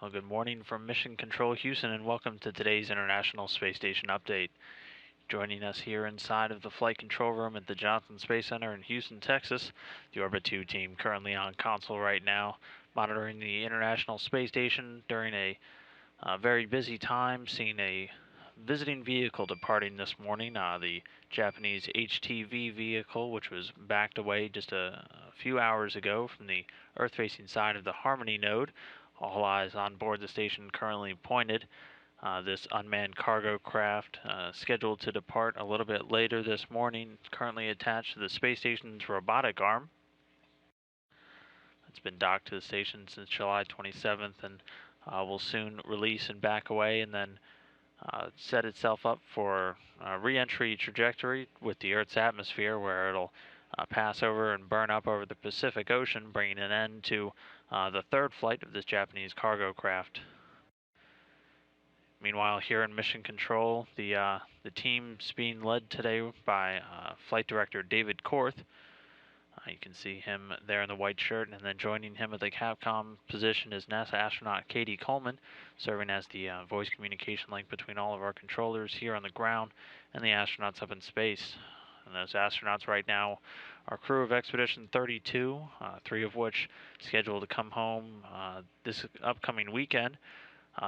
Well, good morning from Mission Control Houston, and welcome to today's International Space Station update. Joining us here inside of the flight control room at the Johnson Space Center in Houston, Texas, the Orbit 2 team currently on console right now, monitoring the International Space Station during a very busy time, seeing a visiting vehicle departing this morning, the Japanese HTV vehicle, which was backed away just a few hours ago from the Earth-facing side of the Harmony node. All eyes on board the station currently pointed. This unmanned cargo craft scheduled to depart a little bit later this morning, currently attached to the space station's robotic arm. It's been docked to the station since July 27th and will soon release and back away and then set itself up for a re-entry trajectory with the Earth's atmosphere, where it'll pass over and burn up over the Pacific Ocean, bringing an end to the third flight of this Japanese cargo craft. Meanwhile, here in Mission Control, the team's being led today by Flight Director David Korth. You can see him there in the white shirt, and then joining him at the Capcom position is NASA astronaut Katie Coleman, serving as the voice communication link between all of our controllers here on the ground and the astronauts up in space. And those astronauts right now are crew of Expedition 32, three of which scheduled to come home this upcoming weekend.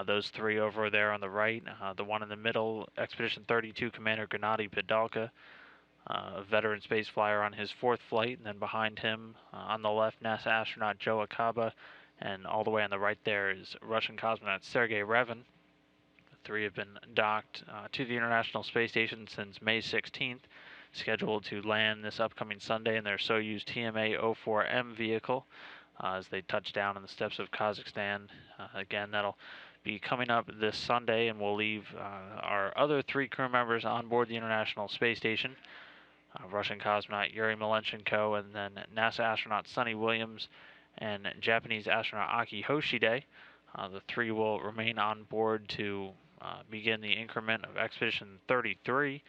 Those three over there on the right, the one in the middle, Expedition 32 Commander Gennady Padalka, a veteran space flyer on his fourth flight, and then behind him on the left, NASA astronaut Joe Akaba, and all the way on the right there is Russian cosmonaut Sergei Revin. The three have been docked to the International Space Station since May 16th, scheduled to land this upcoming Sunday in their Soyuz TMA-04M vehicle as they touch down on the steppes of Kazakhstan. Again, that'll be coming up this Sunday, and we'll leave our other three crew members on board the International Space Station. Russian cosmonaut Yuri Malenchenko, and then NASA astronaut Sonny Williams and Japanese astronaut Aki Hoshide. The three will remain on board to begin the increment of Expedition 33,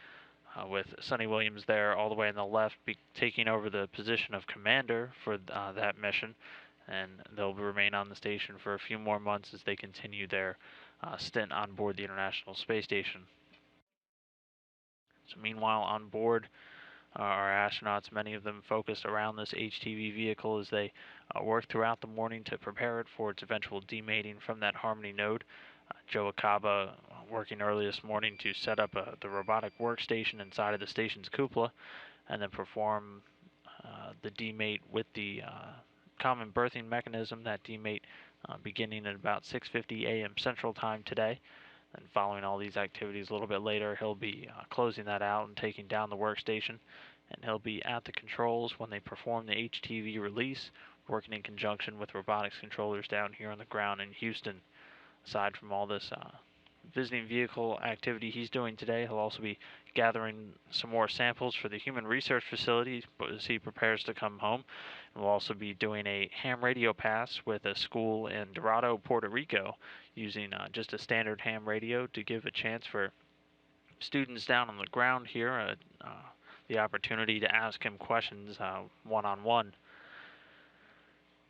with Sonny Williams there all the way on the left, taking over the position of commander for that mission, and they'll remain on the station for a few more months as they continue their stint on board the International Space Station. So meanwhile, on board, our astronauts, many of them focused around this HTV vehicle as they work throughout the morning to prepare it for its eventual demating from that Harmony node. Joe Akaba working early this morning to set up the robotic workstation inside of the station's cupola and then perform the demate with the common berthing mechanism. That demate beginning at about 6:50 a.m. Central Time today. And following all these activities a little bit later, he'll be closing that out and taking down the workstation. And he'll be at the controls when they perform the HTV release, working in conjunction with robotics controllers down here on the ground in Houston. Aside from all this visiting vehicle activity he's doing today, he'll also be gathering some more samples for the Human Research Facility as he prepares to come home. And we'll also be doing a ham radio pass with a school in Dorado, Puerto Rico, using just a standard ham radio to give a chance for students down on the ground here the opportunity to ask him questions one-on-one.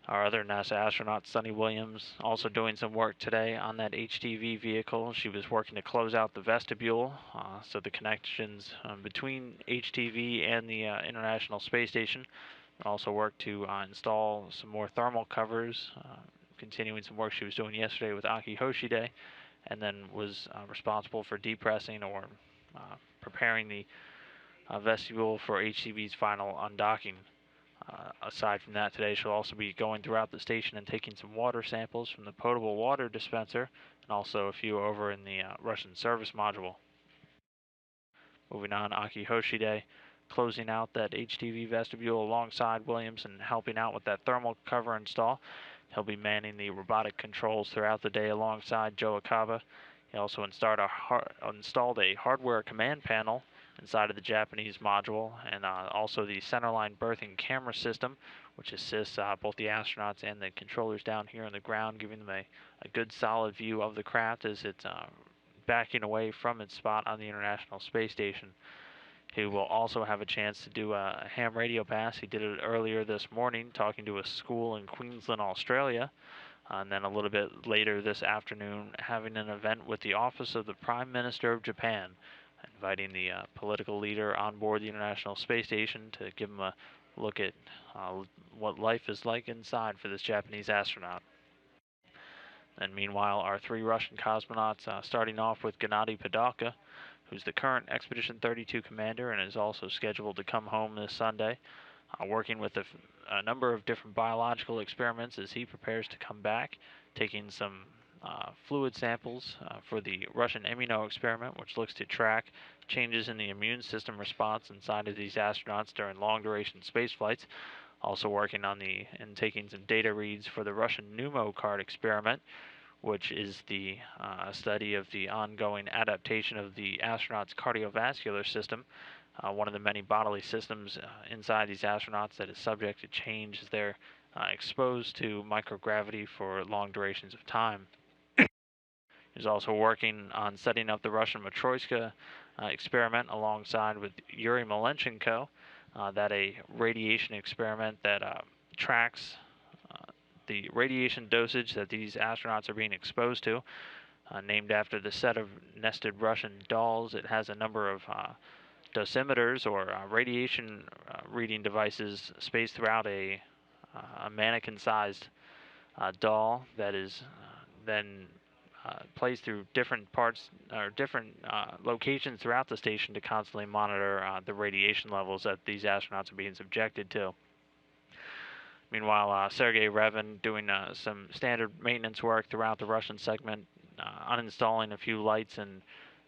Our other NASA astronaut, Sonny Williams, also doing some work today on that HTV vehicle. She was working to close out the vestibule, so the connections between HTV and the International Space Station. Also worked to install some more thermal covers, continuing some work she was doing yesterday with Aki Hoshide, and then was responsible for depressing or preparing the vestibule for HTV's final undocking. Aside from that, today she'll also be going throughout the station and taking some water samples from the potable water dispenser, and also a few over in the Russian service module. Moving on, Aki Hoshide closing out that HTV vestibule alongside Williams and helping out with that thermal cover install. He'll be manning the robotic controls throughout the day alongside Joe Akaba. He also installed a hardware command panel inside of the Japanese module, and also the centerline berthing camera system, which assists both the astronauts and the controllers down here on the ground, giving them a good solid view of the craft as it's backing away from its spot on the International Space Station. He will also have a chance to do a ham radio pass. He did it earlier this morning, talking to a school in Queensland, Australia. And then a little bit later this afternoon, having an event with the Office of the Prime Minister of Japan, inviting the political leader on board the International Space Station to give him a look at what life is like inside for this Japanese astronaut. And meanwhile, our 3 Russian cosmonauts, starting off with Gennady Padalka, who's the current Expedition 32 commander and is also scheduled to come home this Sunday, working with a number of different biological experiments as he prepares to come back, taking some fluid samples for the Russian immuno experiment, which looks to track changes in the immune system response inside of these astronauts during long duration space flights. Also working on and taking some data reads for the Russian pneumocard experiment, which is the study of the ongoing adaptation of the astronaut's cardiovascular system, one of the many bodily systems inside these astronauts that is subject to change as they're exposed to microgravity for long durations of time. He's also working on setting up the Russian Matryoshka experiment alongside with Yuri Malenchenko, that a radiation experiment that tracks the radiation dosage that these astronauts are being exposed to. Named after the set of nested Russian dolls, it has a number of dosimeters or radiation reading devices spaced throughout a mannequin-sized doll that is then placed through different parts or different locations throughout the station to constantly monitor the radiation levels that these astronauts are being subjected to. Meanwhile, Sergei Revin doing some standard maintenance work throughout the Russian segment, uninstalling a few lights in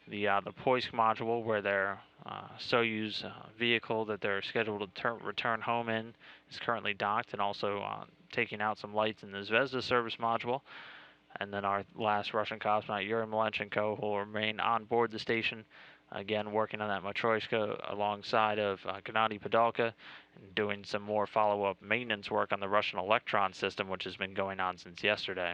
the Poisk module where their Soyuz vehicle that they're scheduled to return home in is currently docked, and also taking out some lights in the Zvezda service module. And then our last Russian cosmonaut, Yuri Malenchenko, will remain on board the station, again working on that Matryoshka alongside of Gennady Padalka, and doing some more follow-up maintenance work on the Russian Electron system, which has been going on since yesterday.